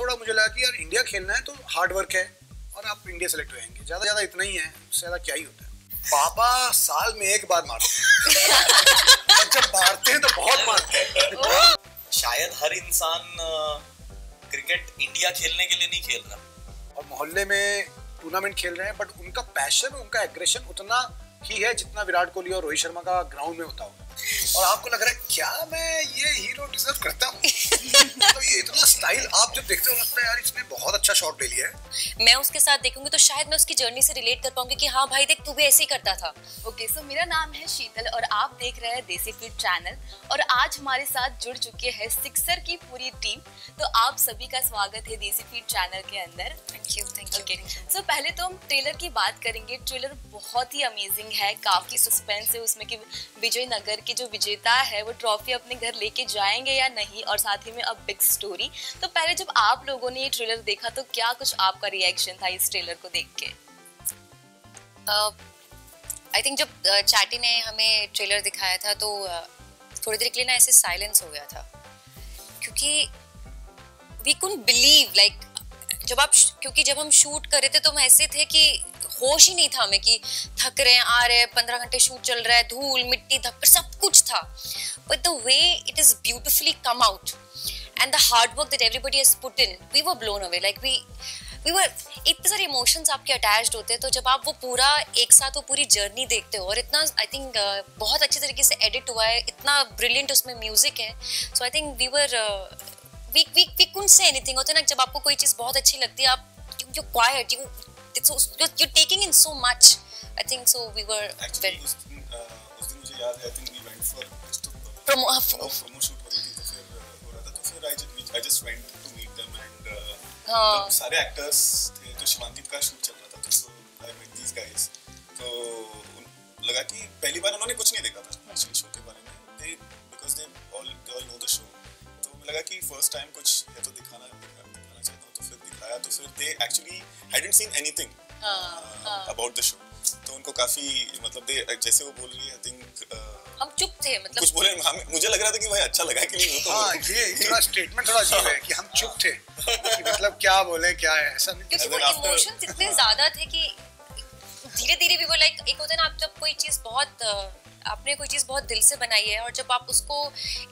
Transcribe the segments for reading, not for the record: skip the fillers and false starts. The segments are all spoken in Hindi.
थोड़ा मुझे लगा कि यार इंडिया खेलना है तो हार्ड वर्क है और आप इंडिया सेलेक्ट हो जाएंगे, ज्यादा इतना ही है, उससे ज्यादा क्या ही होता है। पापा साल में एक बार मारते हैं और जब मारते हैं तो बहुत मारते हैं। शायद हर इंसान क्रिकेट इंडिया खेलने के लिए नहीं खेल रहा और मोहल्ले में टूर्नामेंट खेल रहे हैं, बट उनका पैशन, उनका एग्रेशन उतना ही है जितना विराट कोहली और रोहित शर्मा का ग्राउंड में होता होगा। और आपको लग रहा है क्या मैं ये हीरो डिजर्व करता हूँ? तो ये इतना स्टाइल आप जब देखते हो लगता है यार इसने बहुत अच्छा शॉट ले लिया है। मैं उसके साथ देखूंगी तो शायद मैं उसकी जर्नी से रिलेट कर पाऊंगी कि हाँ भाई देख तू भी ऐसे ही करता था। ओके, सो मेरा नाम है शीतल और आप देख रहे हैं देसी फीड चैनल और आज हमारे साथ जुड़ चुके हैं सिक्सर की पूरी टीम। तो आप सभी का स्वागत है देसी फीड चैनल के अंदर। थैंक यू ओके, सो पहले तो हम ट्रेलर की बात करेंगे। ट्रेलर बहुत ही अमेजिंग है, काफी सस्पेंस है उसमें कि विजयनगर के जो विजेता है वो ट्रॉफी अपने घर लेके जाएंगे या नहीं, और साथ ही में अब बिग स्टोरी। तो पहले जब आप लोगों ने ये ट्रेलर देखा तो क्या कुछ आपका रिएक्शन था इस ट्रेलर को देख के? आई थिंक जब चैटी ने हमें ट्रेलर दिखाया था तो थोड़ी देर के लिए ना ऐसे साइलेंस हो गया था, क्योंकि वी कुडंट बिलीव लाइक क्योंकि जब हम शूट कर रहे थे तो हम ऐसे थे कि होश ही नहीं था हमें कि थक रहे हैं, आ रहे हैं, 15 घंटे शूट चल रहा है, धूल मिट्टी धक्कर सब कुछ था, but the way it is beautifully come out and the hard work that everybody has put in, we were blown away. Like we were, इतने सारे इमोशंस आपके अटैच्ड होते हैं, तो जब आप वो पूरा एक साथ वो पूरी जर्नी देखते हो और इतना आई थिंक बहुत अच्छे तरीके से एडिट हुआ है, इतना ब्रिलियंट उसमें म्यूजिक है, so I think we were we couldn't say anything. होता है ना जब आपको कोई चीज बहुत अच्छी लगती है, आप you quite, you're taking in so much. I think so we were actually उस दिन मुझे याद है, I think we went for just promo shoot हो रही थी, तो फिर हो रहा था, तो फिर I just went to meet them and सारे एक्टर्स थे, तो शिवांकित का शूट चल रहा था, तो so I met these guys, तो लगा कि पहली बार उन्होंने कुछ नहीं देखा था एक्चुअली शो के बारे में, because they all know the show, तो मुझे लगा कि फर्स्ट टाइम कुछ है तो दिखाना चाहता हूँ, तो फिर दिखाया, तो फिर they actually hadn't seen anything about the show, तो उनको काफी मतलब दे जैसे वो बोल रही है, I think हम चुप थे, मतलब कुछ बोले, मुझे लग रहा था कि भाई अच्छा लगा कि नहीं, हाँ ये थोड़ा स्टेटमेंट थोड़ा अजीब है कि हम चुप थे, कि मतलब क्या बोले क्या है, ऐसा नहीं, क्योंकि वो इमोशंस इतने ज्यादा थे कि धीरे-धीरे भी वो लाइक एक होता है ना, आप जब कोई चीज बहुत आपने कोई चीज बहुत दिल से बनाई है और जब आप उसको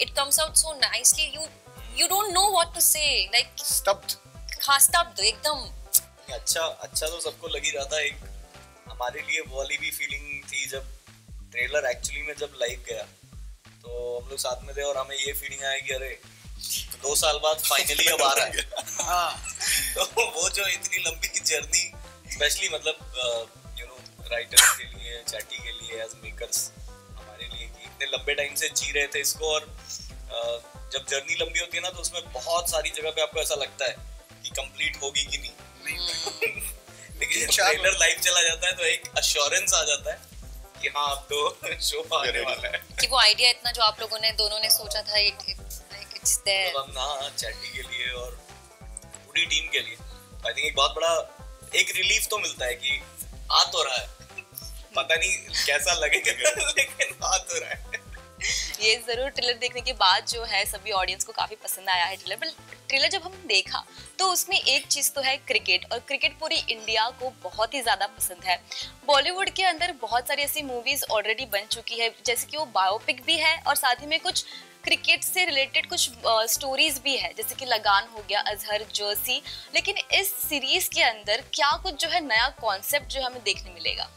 it comes out so nicely, you don't know what to say, like स्तब्ध, हाँ स्तब्ध एकदम। अच्छा तो सबको लग ही रहा था। एक हमारे लिए वो वाली भी फीलिंग थी जब ट्रेलर एक्चुअली में जब लाइव गया, तो हम लोग साथ में थे और हमें ये फीलिंग आया कि अरे 2 साल बाद फाइनली अब आ रहा है। हाँ। तो वो जो इतनी लंबी जर्नी, स्पेशली मतलब यू नो राइटर्स के लिए, चैटी के लिए, एज मेकर्स, हमारे लिए कि इतने लंबे टाइम से जी रहे थे इसको, और जब जर्नी लंबी होती है ना तो उसमें बहुत सारी जगह पे आपको ऐसा लगता है कि कंप्लीट होगी कि नहीं लेकिन जब ट्रेलर लाइव चला जाता है तो एक अश्योरेंस आ जाता है कि हाँ अब तो शो आने वाला है, कि वो आइडिया इतना जो आप लोगों ने दोनों ने सोचा था, इट्स देयर। हम ना चैटी के लिए और पूरी टीम के लिए आई थिंक एक बहुत बड़ा एक रिलीफ तो मिलता है कि आ तो रहा है, पता नहीं कैसा लगेगा लेकिन आ तो रहा है। ये जरूर ट्रेलर देखने के बाद जो है सभी ऑडियंस को काफी पसंद आया है ट्रेलर जब हम देखा तो उसमें एक चीज तो है क्रिकेट, और क्रिकेट पूरी इंडिया को बहुत ही ज्यादा पसंद है। बॉलीवुड के अंदर बहुत सारी ऐसी मूवीज ऑलरेडी बन चुकी है, जैसे कि वो बायोपिक भी है और साथ ही में कुछ क्रिकेट से रिलेटेड कुछ स्टोरीज भी है, जैसे कि लगान हो गया, अजहर, जर्सी। लेकिन इस सीरीज के अंदर क्या कुछ जो है नया कॉन्सेप्ट जो हमें देखने मिलेगा?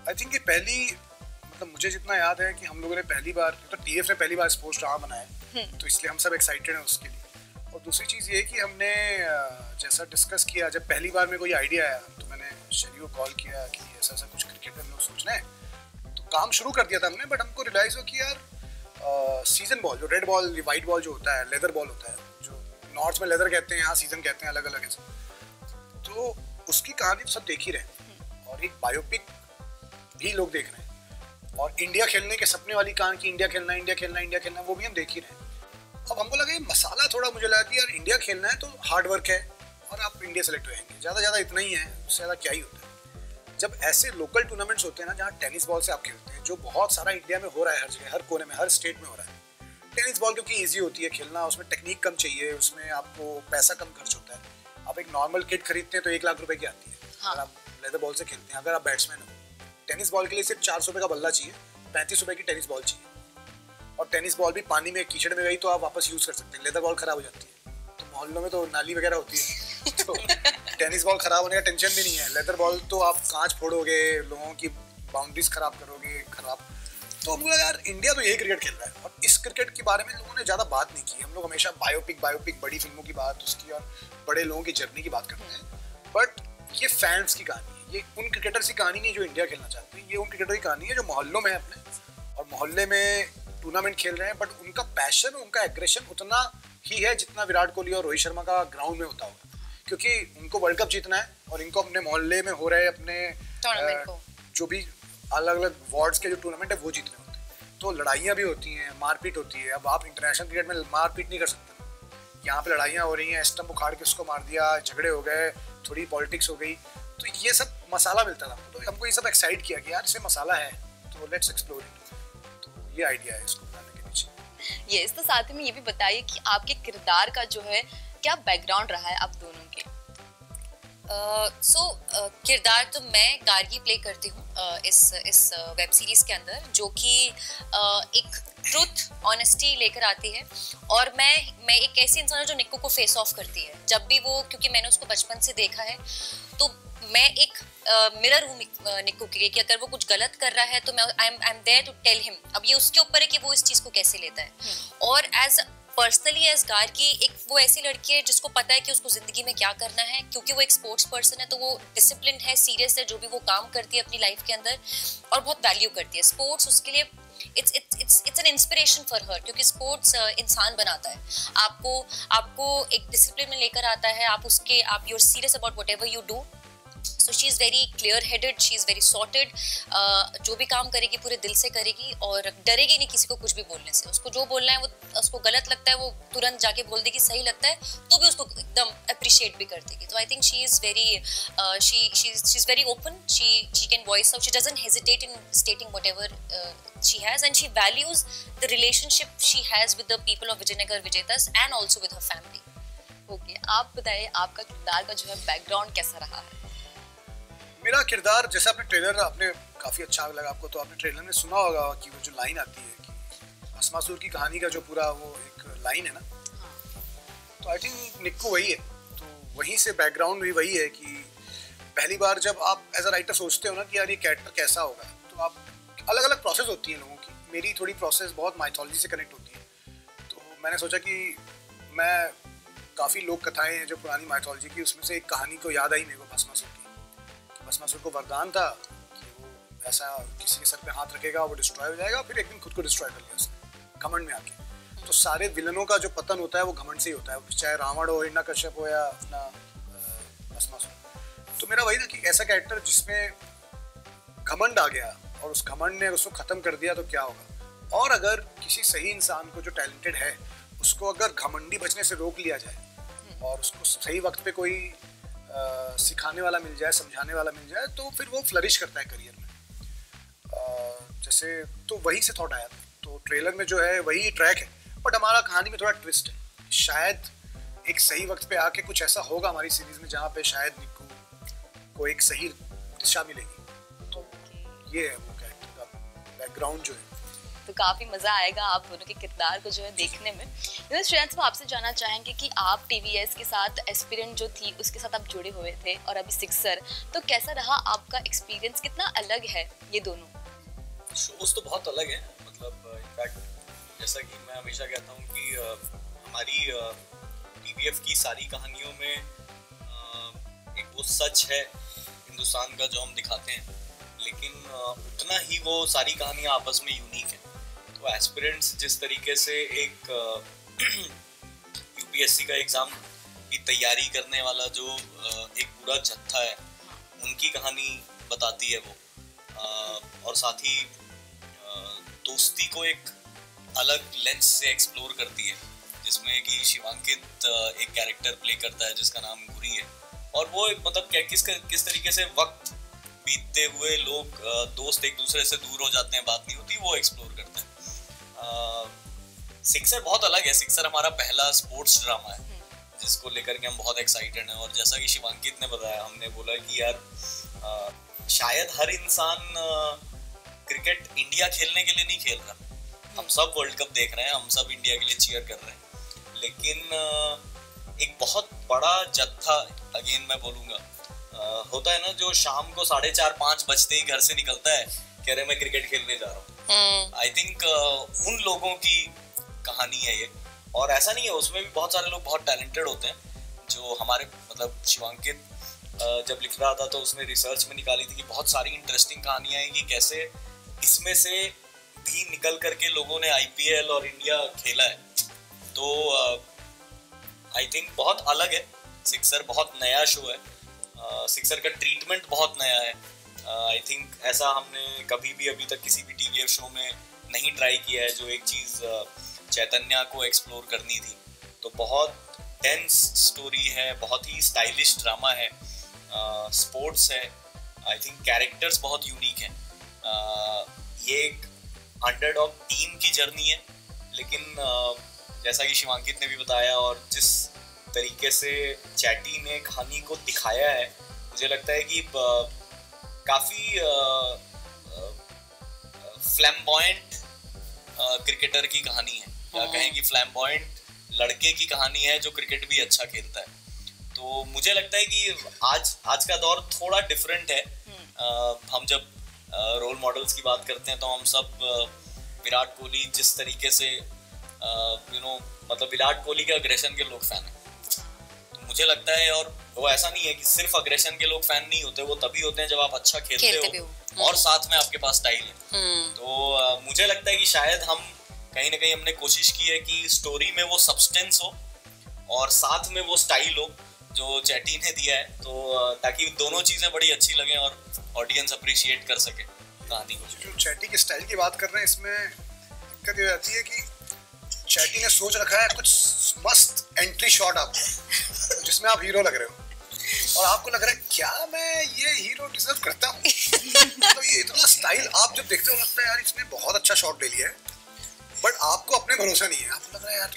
आई थिंक ये पहली, मतलब मुझे जितना याद है कि हम लोगों ने पहली बार, तो टीएफ ने पहली बार स्पोर्ट्स ड्रामा बनाया, तो इसलिए हम सब एक्साइटेड हैं उसके लिए। और दूसरी चीज़ ये कि हमने जैसा डिस्कस किया, जब पहली बार में कोई आइडिया आया तो मैंने शेरी को कॉल किया कि ऐसा ऐसा कुछ क्रिकेट में हम लोग सोच रहे हैं, तो काम शुरू कर दिया था हमने, बट हमको रियलाइज़ हो कि यार सीजन बॉल, जो रेड बॉल वाइट बॉल जो होता है, लेदर बॉल होता है, जो नॉर्थ में लेदर कहते हैं, यहाँ सीजन कहते हैं, अलग अलग है, तो उसकी कहानी तो सब देख ही रहे हैं, और एक बायोपिक भी लोग देख रहे हैं, और इंडिया खेलने के सपने वाली कहानी की इंडिया खेलना इंडिया खेलना इंडिया खेलना, वो भी हम देख ही रहे हैं। अब हमको लगा ये मसाला थोड़ा, मुझे लगा कि यार इंडिया खेलना है तो हार्ड वर्क है और आप इंडिया सेलेक्ट हो जाएंगे, ज़्यादा इतना ही है, उससे ज़्यादा क्या ही होता है। जब ऐसे लोकल टूर्नामेंट्स होते हैं ना, जहाँ टेनिस बॉल से आप खेलते हैं, जो बहुत सारा इंडिया में हो रहा है, हर जगह, हर कोने में, हर स्टेट में हो रहा है, टेनिस बॉल क्योंकि इजी होती है खेलना, उसमें टेक्निक कम चाहिए, उसमें आपको पैसा कम खर्च होता है। आप एक नॉर्मल किट खरीदते हैं तो 1 लाख रुपए की आती है। हाँ। अगर आप लेदर बॉल से खेलते हैं, अगर आप बैट्समैन हो, टेनिस बॉल के लिए सिर्फ 400 रुपए का बल्ला चाहिए, 35 रुपए की टेनिस बॉल चाहिए। और टेनिस बॉल भी पानी में कीचड़ में गई तो आप वापस यूज कर सकते हैं। लेदर बॉल खराब हो जाती है, तो मोहल्लों में तो नाली वगैरह होती है तो टेनिस बॉल खराब होने का टेंशन भी नहीं है। लेदर बॉल तो आप कांच फोड़ोगे, लोगों की बाउंड्रीज खराब करोगे, खराब। तो हम लोग यार इंडिया तो यही क्रिकेट खेल रहा है, और इस क्रिकेट के बारे में लोगों ने ज़्यादा बात नहीं की। हम लोग हमेशा बायोपिक बड़ी फिल्मों की बात उसकी और बड़े लोगों की जर्नी की बात करते हैं, बट ये फैंस की कहानी है। ये उन क्रिकेटर्स की कहानी नहीं जो इंडिया खेलना चाहते हैं, ये उन क्रिकेटर की कहानी है जो मोहल्लों में है अपने, और मोहल्ले में टूर्नामेंट खेल रहे हैं, बट उनका पैशन, उनका एग्रेशन उतना ही है जितना विराट कोहली और रोहित शर्मा का ग्राउंड में होता होगा, क्योंकि उनको वर्ल्ड कप जीतना है और इनको अपने मोहल्ले में हो रहे अपने जो भी अलग अलग वार्ड्स के जो टूर्नामेंट है वो जीतने होते हैं। तो लड़ाइयाँ भी होती हैं, मारपीट होती है। अब आप इंटरनेशनल क्रिकेट में मारपीट नहीं कर सकते, यहाँ पे लड़ाइयाँ हो रही हैं, स्टंप उखाड़ के उसको मार दिया, झगड़े हो गए, थोड़ी पॉलिटिक्स हो गई, तो ये सब मसाला मिलता था। तो हमको ये सब एक्साइट किया कि यार इसमें मसाला है, तो लेट्स एक्सप्लोर इट। तो ये आइडिया है इसको बनाने के पीछे। ये तो साथ में ये भी बताइए कि आपके किरदार का जो है क्या बैकग्राउंड रहा है आप दोनों के? किरदार तो मैं गार्गी प्ले करती हूँ इस वेब सीरीज के अंदर, जो कि एक ट्रुथ ऑनेस्टी लेकर आती है। और मैं एक ऐसी इंसान हूँ जो निक्कू को फेस ऑफ करती है जब भी वो, क्योंकि मैंने उसको बचपन से देखा है, तो मैं एक मिरर हूँ निक्कू के लिए कि अगर वो कुछ गलत कर रहा है तो मैं I am there to tell him. अब ये उसके ऊपर है कि वो इस चीज़ को कैसे लेता है। और एज पर्सनली एज गार्गी एक वो ऐसी लड़की है जिसको पता है कि उसको जिंदगी में क्या करना है, क्योंकि वो एक स्पोर्ट्स पर्सन है, तो वो डिसिप्लिन है, सीरियस है, जो भी वो काम करती है अपनी लाइफ के अंदर, और बहुत वैल्यू करती है स्पोर्ट्स। उसके लिए it's an inspiration for her, क्योंकि स्पोर्ट्स इंसान बनाता है, आपको एक डिसिप्लिन में लेकर आता है, आप you are serious about whatever you do. So she is very clear-headed, she is very sorted. जो भी काम करेगी पूरे दिल से करेगी और डरेगी नहीं किसी को कुछ भी बोलने से। उसको जो बोलना है, वो उसको गलत लगता है वो तुरंत जाके बोल देगी, सही लगता है तो भी उसको एकदम अप्रिशिएट भी कर देगी। तो I think she is very open. She can voice out. She doesn't hesitate in stating whatever she has, and she values the relationship she has with the people of Vijayanagar Vijetas and also with her family. Okay, आप बताइए आपका किरदार का जो है बैकग्राउंड कैसा रहा है? मेरा किरदार, जैसे आपने ट्रेलर आपने काफ़ी अच्छा लगा आपको, तो आपने ट्रेलर में सुना होगा कि वो जो लाइन आती है कि भस्मासुर की कहानी का जो पूरा वो एक लाइन है ना, तो आई थिंक निक्कू वही है। तो वहीं से बैकग्राउंड भी वही है कि पहली बार जब आप एज अ राइटर सोचते हो ना कि यार ये कैरेक्टर कैसा होगा, तो आप अलग अलग प्रोसेस होती है लोगों की। मेरी थोड़ी प्रोसेस बहुत माइथोलॉजी से कनेक्ट होती है, तो मैंने सोचा कि मैं काफ़ी लोक कथाएँ हैं जो पुरानी माइथोलॉजी की, उसमें से एक कहानी को याद आई मेरे को भस्मासुर की। भस्मासुर को वरदान था कि वो ऐसा किसी के सर पे हाथ रखेगा वो डिस्ट्रॉय हो जाएगा, फिर एक दिन खुद को डिस्ट्रॉय कर लिया उसने घमंड में आके। तो सारे विलनों का जो पतन होता है वो घमंड से ही होता है, चाहे रावण हो, हिरण्यकश्यप हो या अपना भस्मासुर। तो मेरा वही था कि ऐसा कैरेक्टर जिसमें घमंड आ गया और उस घमंड ने उसको खत्म कर दिया तो क्या होगा। और अगर किसी सही इंसान को जो टैलेंटेड है उसको अगर घमंडी बचने से रोक लिया जाए और उसको सही वक्त पे कोई सिखाने वाला मिल जाए, समझाने वाला मिल जाए, तो फिर वो फ्लरिश करता है करियर में। जैसे तो वही से थॉट आया। तो ट्रेलर में जो है वही ट्रैक है, बट हमारा कहानी में थोड़ा ट्विस्ट है। शायद एक सही वक्त पे आके कुछ ऐसा होगा हमारी सीरीज में जहाँ पे शायद निक्कू को एक सही दिशा मिलेगी। तो ये है वो कैरेक्टर का बैकग्राउंड जो है। तो काफी मजा आएगा आप दोनों के किरदार को जो है देखने में। श्रेयांश, हम आपसे जानना चाहेंगे कि आप टीवीएस के साथ एस्पिरेंट जो थी उसके साथ आप जुड़े हुए थे और अभी सिक्सर, तो कैसा रहा आपका एक्सपीरियंस? कितना अलग है ये दोनों शोज? तो बहुत अलग है, मतलब इनफैक्ट जैसा कि मैं हमेशा कहता हूँ कि हमारी टीवीएफ की सारी कहानियों में एक वो सच है हिंदुस्तान का जो हम दिखाते हैं, लेकिन उतना ही वो सारी कहानियाँ आपस में यूनिक है। तो एस्पिरेंट्स जिस तरीके से एक यूपीएससी का एग्जाम की तैयारी करने वाला जो एक पूरा जत्था है, उनकी कहानी बताती है वो, और साथ ही दोस्ती को एक अलग लेंस से एक्सप्लोर करती है, जिसमें कि शिवांकित एक कैरेक्टर प्ले करता है जिसका नाम गुरी है, और वो मतलब किस तरीके से वक्त बीतते हुए लोग दोस्त एक दूसरे से दूर हो जाते हैं, बात नहीं होती, वो एक्सप्लोर करते हैं। सिक्सर बहुत अलग है। सिक्सर हमारा पहला स्पोर्ट्स ड्रामा है जिसको लेकर के हम बहुत एक्साइटेड हैं। और जैसा कि शिवांकित ने बताया, हमने बोला कि यार शायद हर इंसान क्रिकेट इंडिया खेलने के लिए नहीं खेल रहा। हम सब वर्ल्ड कप देख रहे हैं, हम सब इंडिया के लिए चीयर कर रहे हैं, लेकिन एक बहुत बड़ा जत्था, अगेन मैं बोलूँगा, होता है ना जो शाम को 4:30-5 बजते ही घर से निकलता है, कह रहे मैं क्रिकेट खेलने जा रहा हूँ। आई थिंक उन लोगों की कहानी है ये। और ऐसा नहीं है, उसमें भी बहुत सारे लोग बहुत टैलेंटेड होते हैं जो हमारे, मतलब शिवांकित जब लिख रहा था तो उसने रिसर्च में निकाली थी कि बहुत सारी इंटरेस्टिंग कहानियां हैं कि कैसे इसमें से भी निकल करके लोगों ने आईपीएल और इंडिया खेला है। तो आई थिंक बहुत अलग है सिक्सर, बहुत नया शो है। सिक्सर का ट्रीटमेंट बहुत नया है। आई थिंक ऐसा हमने कभी भी अभी तक किसी भी टीवी शो में नहीं ट्राई किया है। जो एक चीज़ चैतन्या को एक्सप्लोर करनी थी, तो बहुत टेंस स्टोरी है, बहुत ही स्टाइलिश ड्रामा है, स्पोर्ट्स है। आई थिंक कैरेक्टर्स बहुत यूनिक हैं। ये एक अंडरडॉग टीम की जर्नी है, लेकिन जैसा कि शिवांकित ने भी बताया और जिस तरीके से चैटी ने कहानी को दिखाया है, मुझे लगता है कि काफ़ी फ्लैम्बॉयंट क्रिकेटर की कहानी है, या कहें कि फ्लैम्बॉयंट लड़के की कहानी है जो क्रिकेट भी अच्छा खेलता है। तो मुझे लगता है कि आज का दौर थोड़ा डिफरेंट है। हम जब रोल मॉडल्स की बात करते हैं तो हम सब विराट कोहली जिस तरीके से मतलब विराट कोहली के अग्रेशन के लोग फैन हैं। तो मुझे लगता है, और वो ऐसा नहीं है कि सिर्फ अग्रेशन के लोग फैन नहीं होते, वो तभी होते हैं जब आप अच्छा खेलते हो और साथ में आपके पास स्टाइल है। तो मुझे लगता है कि शायद हम कहीं ना कहीं हमने कोशिश की है कि स्टोरी में वो सब्सटेंस हो और साथ में वो स्टाइल हो जो चैटी ने दिया है, तो ताकि दोनों चीजें बड़ी अच्छी लगें और ऑडियंस अप्रिशिएट कर सके कहानी को। जो चैटी की स्टाइल की बात कर रहे हैं, इसमें दिक्कत ये आती है कि चैटी ने सोच रखा है कुछ मस्त एंट्री शॉट आपको जिसमें आप हीरो लग रहे हो और आपको लग रहा है क्या मैं ये हीरो डिजर्व करता हूँ। तो ये इतना स्टाइल आप जब देखते हो लगता है यार इसने बहुत अच्छा शॉट ले लिया है, बट आपको अपने भरोसा नहीं है। आपको लग रहा है यार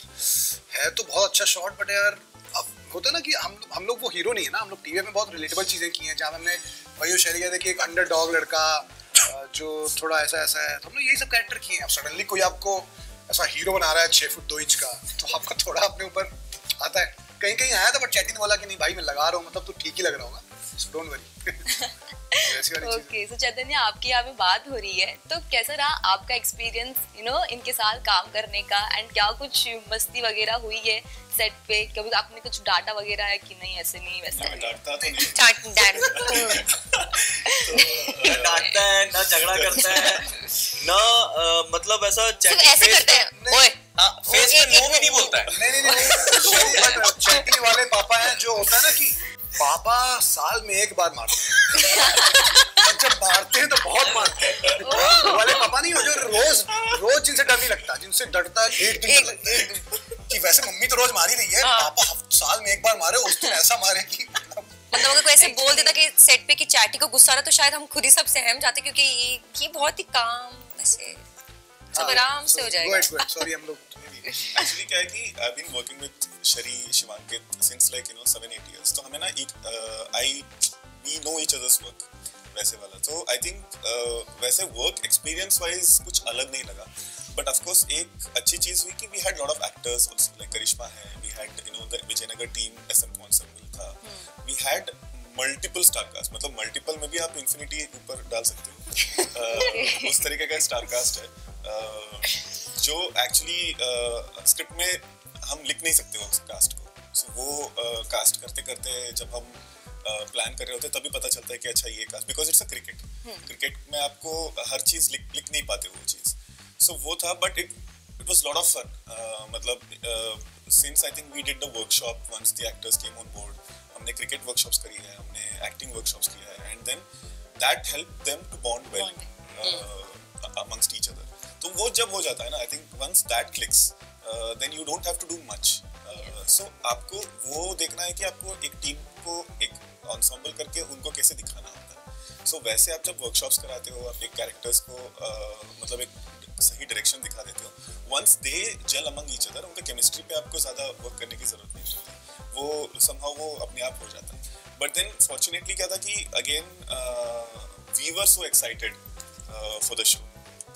है तो बहुत अच्छा शॉट, बट यार अब होता है ना कि हम लोग वो हीरो नहीं है ना। हम लोग टीवी में बहुत रिलेटेबल चीज़ें की हैं, जहाँ हमने वही शेयर किया था कि एक अंडरडॉग लड़का जो थोड़ा ऐसा है, तो हमने यही सब कैरेक्टर किए हैं। अब सडनली कोई आपको ऐसा हीरो बना रहा है 6 फुट 2 इंच का, तो आपको थोड़ा अपने ऊपर आता है। कहीं कहीं आया था, बट चैटी ने बोला कि नहीं भाई मैं लगा रहा हूँ, मतलब तो ठीक ही लग रहा होगा, सो डोंट वरी। ओके, सो चैतन्य आपकी यहाँ पे बात हो रही है, तो कैसा रहा आपका एक्सपीरियंस इनके साथ काम करने का, एंड क्या कुछ मस्ती वगैरह हुई है सेट पे? कभी आपने कुछ डाटा वगैरह है कि नहीं? ऐसे नहीं, वैसे डांटता तो नहीं, डांटता है ना, झगड़ा करता है ना, मतलब ऐसा ऐसे करते हैं, ओए फेस पे नो भी नहीं बोलता है। नहीं, चैटी वाले पापा हैं जो होता है ना कि पापा साल में एक बार मारते हैं और जब मारते हैं तो बहुत मारते हैं। वाले पापा नहीं हो जो रोज जिनसे डर नहीं लगता, जिनसे डरता है एक दिन कि वैसे मम्मी तो रोज मार ही रही है, पापा साल में एक बार मारे, उस दिन ऐसा मारे कि मतलब अगर कोई ऐसे बोल देता कि सेट पे कि चैटी को गुस्सा आ रहा, तो शायद हम खुद ही सब सहम जाते, क्योंकि ये बहुत ही काम ऐसे सब आराम से हो जाएगा। सॉरी हम लोग एक्चुअली क्या है कि आई बीन वर्किंग विद शरी शिवांकित सिंस लाइक 7-8 years, तो हमें ना we know each others work वैसे वाला। तो आई थिंक वैसे वर्क एक्सपीरियंस वाइज कुछ अलग नहीं लगा, बट ऑफ कोर्स एक अच्छी चीज हुई कि we had lot of actors also, like Karishma है, we had the Vijayanagar team, SM concept था, we had multiple star cast, मतलब मल्टीपल में भी आप इन्फिनिटी ऊपर डाल सकते हो। उस तरीके का स्टार कास्ट है जो एक्चुअली स्क्रिप्ट में हम लिख नहीं सकते उस कास्ट को। सो वो कास्ट करते करते जब हम प्लान कर रहे होते तभी पता चलता है कि अच्छा ये cast, because it's a cricket में आपको हर चीज लिख नहीं पाते वो चीज। सो वो था, but it was lot of fun. मतलब since I think we did the workshop, once the actors came on board, हमने क्रिकेट वर्कशॉप्स करी है, हमने एक्टिंग वर्कशॉप्स किया है, and then that help them to bond well amongst each other. तो वो जब हो जाता है ना, I think once that clicks then you don't have to do much. So आपको वो देखना है कि आपको एक टीम को एक एंसेंबल करके उनको कैसे दिखाना होता है। सो वैसे आप जब वर्कशॉप्स कराते हो, आप एक कैरेक्टर्स को मतलब एक सही डायरेक्शन दिखा देते हो, once they gel among each other, उनके केमिस्ट्री पे आपको ज़्यादा वर्क करने की ज़रूरत नहीं होती, वो somehow वो अपने आप हो जाता है. बट देन फॉर्चुनेटली क्या था कि again we were so excited for the show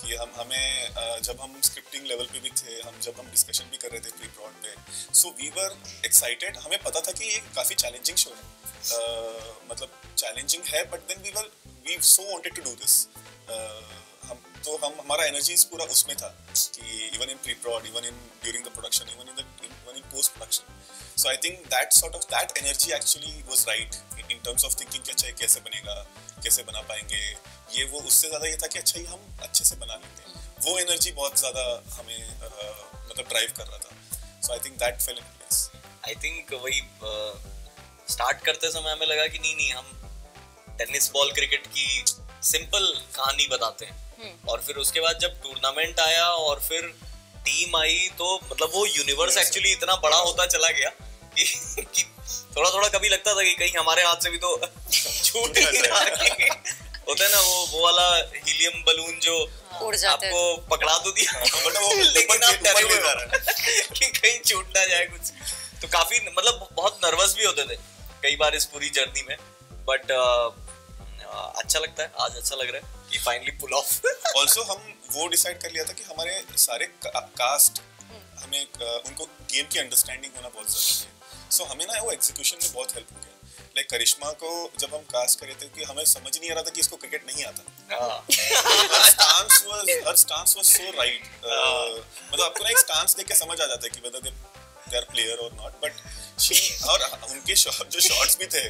कि हमें जब हम स्क्रिप्टिंग लेवल पे भी थे, जब हम डिस्कशन भी कर रहे थे प्री ब्रॉड पे, सो वी वर एक्साइटेड. हमें पता था कि ये काफ़ी चैलेंजिंग शो है, मतलब चैलेंजिंग है, but then we so wanted to do this. हमारा एनर्जीज पूरा उसमें था कि even in pre prod, even in during the production, even in post production. So I think that energy actually was right in terms of thinking कि अच्छा ये कैसे बनेगा, कैसे बना पाएंगे, ये वो. उससे ज़्यादा ये था कि अच्छा ये हम अच्छे से बना लेते हैं. वो एनर्जी बहुत ज़्यादा हमें मतलब ड्राइव कर रहा था. So I think that fell in place. I think वही स्टार्ट करते समय हमें लगा कि नहीं हम टेनिस बॉल क्रिकेट की सिंपल कहानी बताते हैं, और फिर उसके बाद जब टूर्नामेंट आया और फिर टीम आई तो मतलब वो यूनिवर्स एक्चुअली इतना बड़ा होता चला गया कि थोड़ा थोड़ा कभी लगता था कि कहीं हमारे हाथ से भी तो छूट ही रहा कि होता है ना वो वाला हीलियम बलून जो उड़ जाते आपको पकड़ा तो दिया, बट वो लेकिन आप डरे हुए कि कहीं छूट ना जाए कुछ. तो काफी मतलब बहुत नर्वस भी होते थे कई बार इस पूरी जर्नी में, बट अच्छा लगता है, आज अच्छा लग रहा है कि फाइनली पुल ऑफ. ऑल्सो हम वो डिसाइड कर लिया था कि हमारे सारे कास्ट हमें उनको गेम की अंडरस्टैंडिंग होना बहुत जरूरी है. सो हमें ना वो एग्जीक्यूशन में बहुत हेल्प हो गया. लाइक करिश्मा को जब हम कास्ट करे थे कि हमें समझ नहीं आ रहा था कि इसको क्रिकेट नहीं आता. हर स्टांस वाज सो राइट. मतलब आपको ना एक स्टांस देख के समझ आ जाता है कि whether they are player or not, but और उनके जो शॉट्स भी थे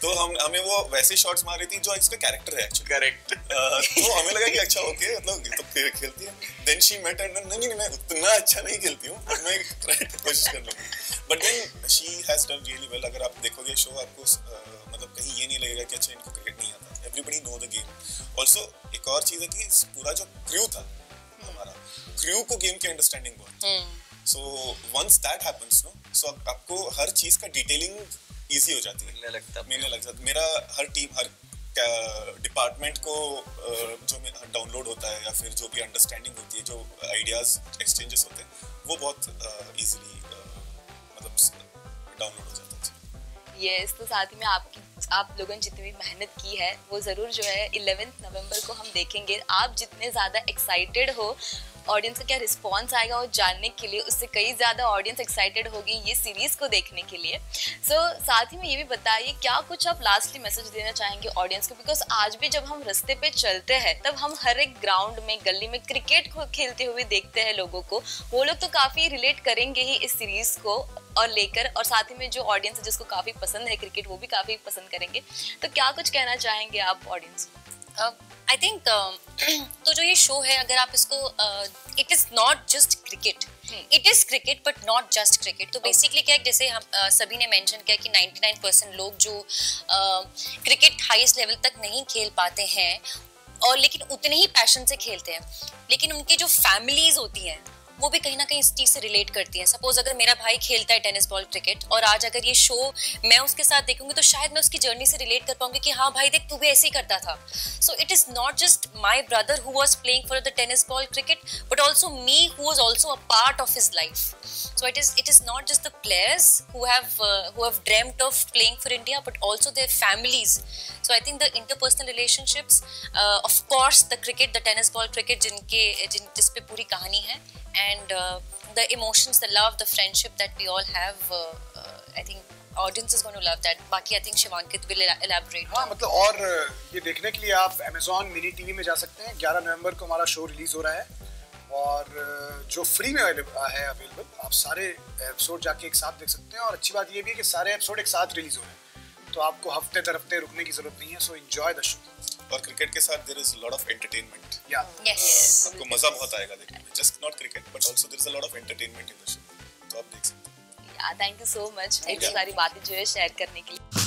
तो हमें वो वैसे शॉट्स मार रही थी जो इसका कैरेक्टर है एक्चुअली. करेक्ट. तो हमें लगा कि अच्छा ओके मतलब तो खेलती है. देन शी मेट एंड नहीं मैं उतना अच्छा नहीं खेलती हूँ, बट मैं कोशिश कर लूँगी. But then she has done really well. अगर आप देखोगे शो आपको मतलब कहीं ये नहीं लगेगा कि अच्छा इनको क्रिकेट नहीं आता. Everybody know the game. Also एक और चीज़ है कि पूरा जो क्रू था हमारा, क्रू को गेम की अंडरस्टैंडिंग बहुत. So once that happens, no, so आपको हर चीज का डिटेलिंग इजी हो जाती है, मिलने लग जाता. मेरा हर टीम हर डिपार्टमेंट को जो डाउनलोड होता है या फिर जो भी अंडरस्टैंडिंग होती है, जो आइडियाज एक्सचेंजेस होते हैं, वो बहुत इजीली मतलब डाउनलोड हो जाता है. यस, तो साथ ही में आप लोगों ने जितनी भी मेहनत की है वो ज़रूर जो है 11 नवंबर को हम देखेंगे. आप जितने ज़्यादा एक्साइटेड हो ऑडियंस का क्या रिस्पांस आएगा वो जानने के लिए, उससे कई ज़्यादा ऑडियंस एक्साइटेड होगी ये सीरीज़ को देखने के लिए. सो साथ ही में ये भी बताइए क्या कुछ आप लास्टली मैसेज देना चाहेंगे ऑडियंस को, बिकॉज आज भी जब हम रास्ते पे चलते हैं तब हम हर एक ग्राउंड में गली में क्रिकेट को खेलते हुए देखते हैं लोगों को. वो लोग तो काफ़ी रिलेट करेंगे ही इस सीरीज़ को और लेकर, और साथ ही में जो ऑडियंस है जिसको काफ़ी पसंद है क्रिकेट वो भी काफ़ी पसंद करेंगे. तो क्या कुछ कहना चाहेंगे आप ऑडियंस को? आई थिंक तो जो ये शो है, अगर आप इसको it is not just cricket, it is cricket but not just cricket. तो बेसिकली क्या है, जैसे हम सभी ने मेंशन किया कि 99% लोग जो क्रिकेट हाईएस्ट लेवल तक नहीं खेल पाते हैं और लेकिन उतने ही पैशन से खेलते हैं, लेकिन उनकी जो फैमिलीज होती हैं वो भी कहीं ना कहीं इस चीज़ से रिलेट करती हैं. सपोज अगर मेरा भाई खेलता है टेनिस बॉल क्रिकेट और आज अगर ये शो मैं उसके साथ देखूंगी तो शायद मैं उसकी जर्नी से रिलेट कर पाऊंगी कि हाँ भाई देख तू भी ऐसे ही करता था. So it is not just my brother who was playing for the tennis ball cricket but also me who was also a part of his life. So it is not just the players who have dreamt of playing for India, but also their families. So I think the interpersonal relationships, of course, the cricket, the tennis ball cricket, जिस पे पूरी कहानी है, and the emotions, the love, the friendship that we all have. I think audience is going to love that. बाकी I think Shivankit will elaborate. हाँ, मतलब और ये देखने के लिए आप Amazon मिनी टीवी में जा सकते हैं. 11 नवंबर को हमारा शो रिलीज हो रहा है और जो फ्री में है अवेलेबल, आप सारे एपिसोड जाके एक साथ देख सकते हैं. और अच्छी बात ये भी है कि सारे एपिसोड एक साथ रिलीज हो रहे हैं, तो आपको हफ्ते दर हफ्ते रुकने की जरूरत नहीं है. So enjoy the show. और क्रिकेट के साथ there is lot of entertainment. या Yes. आपको मजा बहुत आएगा देखने में. Just not cricket but also there is a lot of entertainment in the show, तो आप देख सकते हैं. थैंक यू सो मच इतनी सारी बातें जो है शेयर करने के लिए.